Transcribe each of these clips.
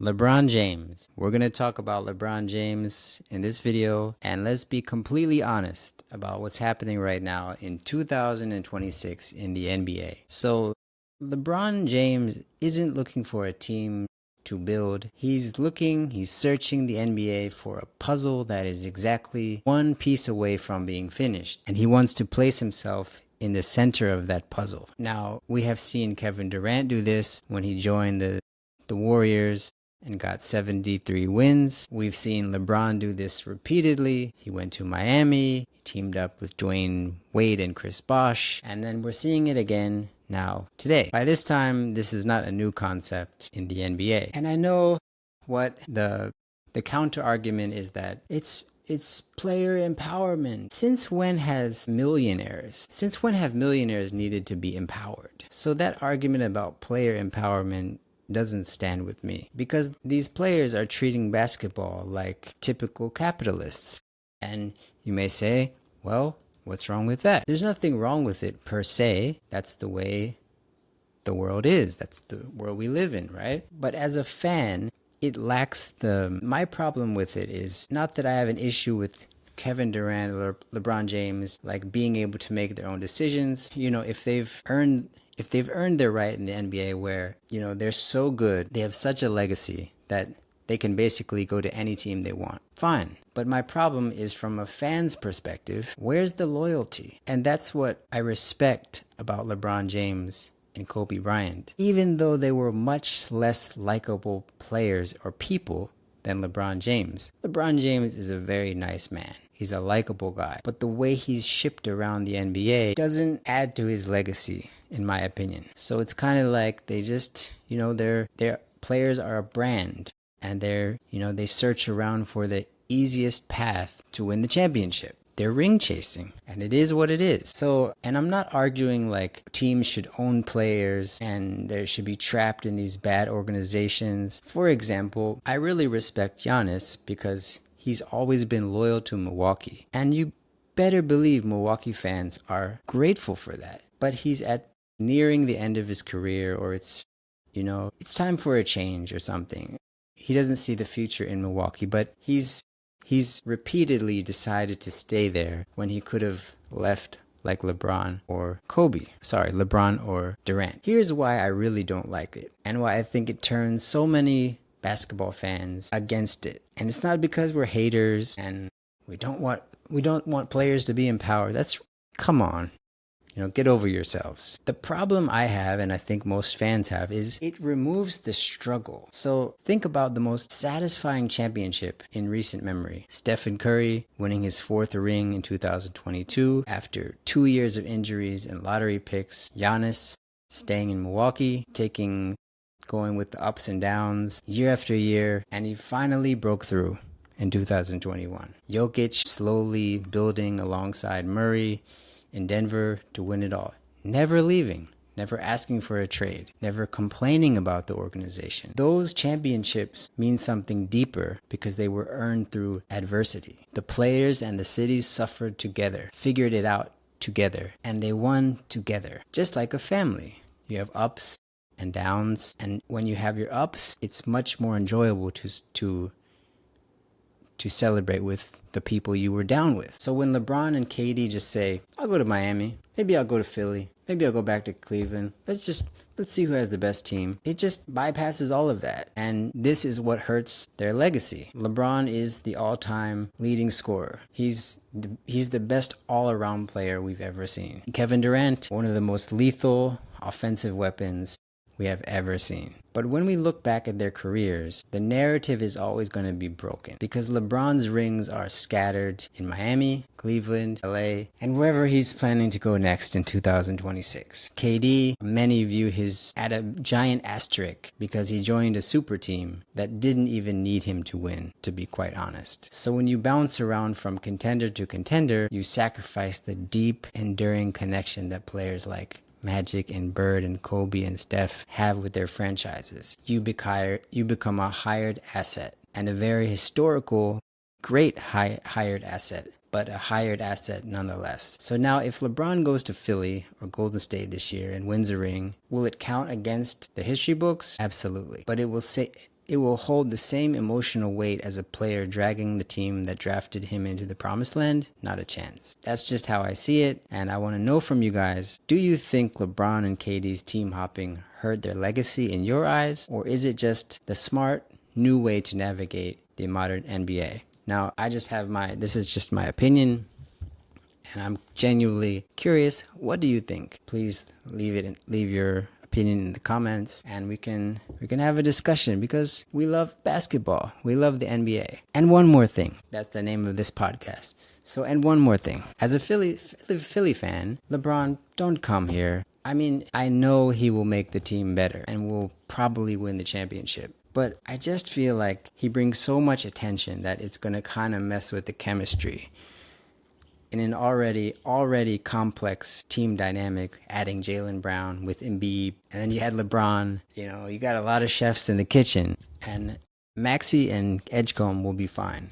LeBron James. We're going to talk about LeBron James in this video, and let's be completely honest about what's happening right now in 2026 in the NBA. So, LeBron James isn't looking for a team to build. He's searching the NBA for a puzzle that is exactly one piece away from being finished, and he wants to place himself in the center of that puzzle. Now, we have seen Kevin Durant do this when he joined the Warriors and got 73 wins. We've seen LeBron do this repeatedly. He went to Miami, he teamed up with Dwayne Wade and Chris Bosh, and then we're seeing it again now today. By this time, this is not a new concept in the NBA. And I know what the counter argument is, that it's player empowerment. Since when have millionaires needed to be empowered? So that argument about player empowerment doesn't stand with me, because these players are treating basketball like typical capitalists. And you may say, well, what's wrong with that? There's nothing wrong with it per se. That's the way the world is. That's the world we live in, right? But as a fan, it lacks my problem with it is not that I have an issue with Kevin Durant or LeBron James like being able to make their own decisions. You know, if they've earned their right in the NBA, where, you know, they're so good, they have such a legacy that they can basically go to any team they want, fine. But my problem is from a fan's perspective, where's the loyalty? And that's what I respect about LeBron James and Kobe Bryant. Even though they were much less likable players or people than LeBron James. LeBron James is a very nice man. He's a likable guy. But the way he's shipped around the NBA doesn't add to his legacy, in my opinion. So it's kind of like they just, you know, their players are a brand, and they search around for the easiest path to win the championship. They're ring chasing, and it is what it is. So, and I'm not arguing like teams should own players and they should be trapped in these bad organizations. For example, I really respect Giannis because he's always been loyal to Milwaukee. And you better believe Milwaukee fans are grateful for that. But he's nearing the end of his career, or it's time for a change or something. He doesn't see the future in Milwaukee, but he's repeatedly decided to stay there when he could have left like LeBron or Durant. Here's why I really don't like it, and why I think it turns so many basketball fans against it. And it's not because we're haters and we don't want players to be empowered. Come on. Get over yourselves. The problem I have, and I think most fans have, is it removes the struggle. So think about the most satisfying championship in recent memory. Stephen Curry winning his 4th ring in 2022 after 2 years of injuries and lottery picks. Giannis staying in Milwaukee, going with the ups and downs year after year, and he finally broke through in 2021. Jokic slowly building alongside Murray in Denver to win it all. Never leaving, never asking for a trade, never complaining about the organization. Those championships mean something deeper because they were earned through adversity. The players and the cities suffered together, figured it out together, and they won together. Just like a family. You have ups and downs, and when you have your ups, it's much more enjoyable to celebrate with the people you were down with. So when LeBron and KD just say, I'll go to Miami, maybe I'll go to Philly, maybe I'll go back to Cleveland, let's see who has the best team. It just bypasses all of that. And this is what hurts their legacy. LeBron is the all-time leading scorer. He's the best all-around player we've ever seen. Kevin Durant, one of the most lethal offensive weapons we have ever seen. But when we look back at their careers, the narrative is always going to be broken because LeBron's rings are scattered in Miami, Cleveland, LA, and wherever he's planning to go next in 2026. KD, many view his at a giant asterisk because he joined a super team that didn't even need him to win, to be quite honest. So when you bounce around from contender to contender, you sacrifice the deep, enduring connection that players like Magic and Bird and Kobe and Steph have with their franchises. You become a hired asset, and a very historical, great hired asset, but a hired asset nonetheless. So now if LeBron goes to Philly or Golden State this year and wins a ring, will it count against the history books? Absolutely. But it will it will hold the same emotional weight as a player dragging the team that drafted him into the promised land? Not a chance. That's just how I see it, and I want to know from you guys, do you think LeBron and KD's team hopping hurt their legacy in your eyes, or is it just the smart, new way to navigate the modern NBA? Now, this is just my opinion, and I'm genuinely curious, what do you think? Please leave your opinion in the comments, and we can have a discussion, because we love basketball. We love the NBA. And one more thing. That's the name of this podcast. So, and one more thing. As a Philly fan, LeBron, don't come here. I mean, I know he will make the team better and will probably win the championship. But I just feel like he brings so much attention that it's going to kind of mess with the chemistry in an already complex team dynamic, adding Jaylen Brown with Embiid, and then you had LeBron. You got a lot of chefs in the kitchen, and Maxey and Edgecombe will be fine.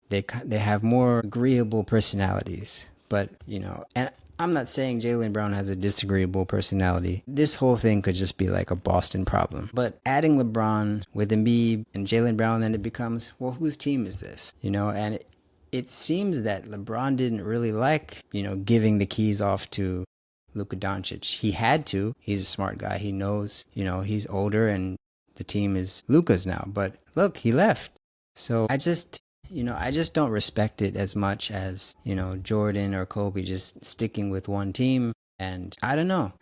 They have more agreeable personalities, but and I'm not saying Jaylen Brown has a disagreeable personality. This whole thing could just be like a Boston problem. But adding LeBron with Embiid and Jaylen Brown, then it becomes, well, whose team is this? And it seems that LeBron didn't really like, giving the keys off to Luka Doncic. He had to. He's a smart guy. He knows, he's older and the team is Luka's now. But look, he left. So I just don't respect it as much as, Jordan or Kobe just sticking with one team. And I don't know.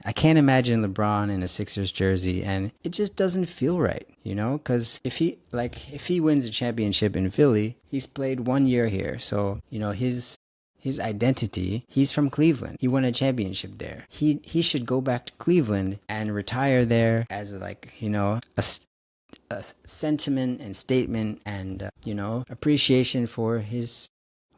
I can't imagine LeBron in a Sixers jersey, and it just doesn't feel right, because if he wins a championship in Philly, he's played 1 year here. So, his identity, he's from Cleveland. He won a championship there. He should go back to Cleveland and retire there as a sentiment and statement and, appreciation for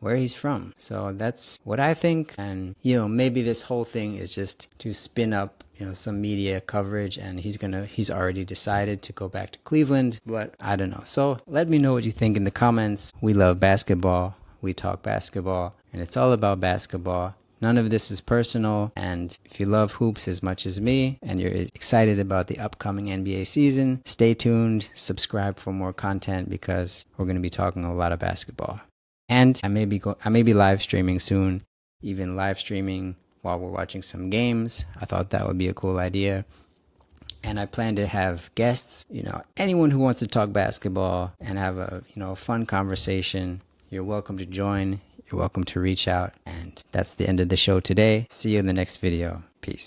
where he's from. So that's what I think. And, maybe this whole thing is just to spin up, some media coverage, and he's already decided to go back to Cleveland, but I don't know. So let me know what you think in the comments. We love basketball. We talk basketball, and it's all about basketball. None of this is personal, and if you love hoops as much as me and you're excited about the upcoming NBA season, stay tuned, subscribe for more content, because we're going to be talking a lot of basketball. And I may be live streaming soon, even live streaming while we're watching some games. I thought that would be a cool idea. And I plan to have guests, anyone who wants to talk basketball and have a, fun conversation. You're welcome to join. You're welcome to reach out. And that's the end of the show today. See you in the next video. Peace.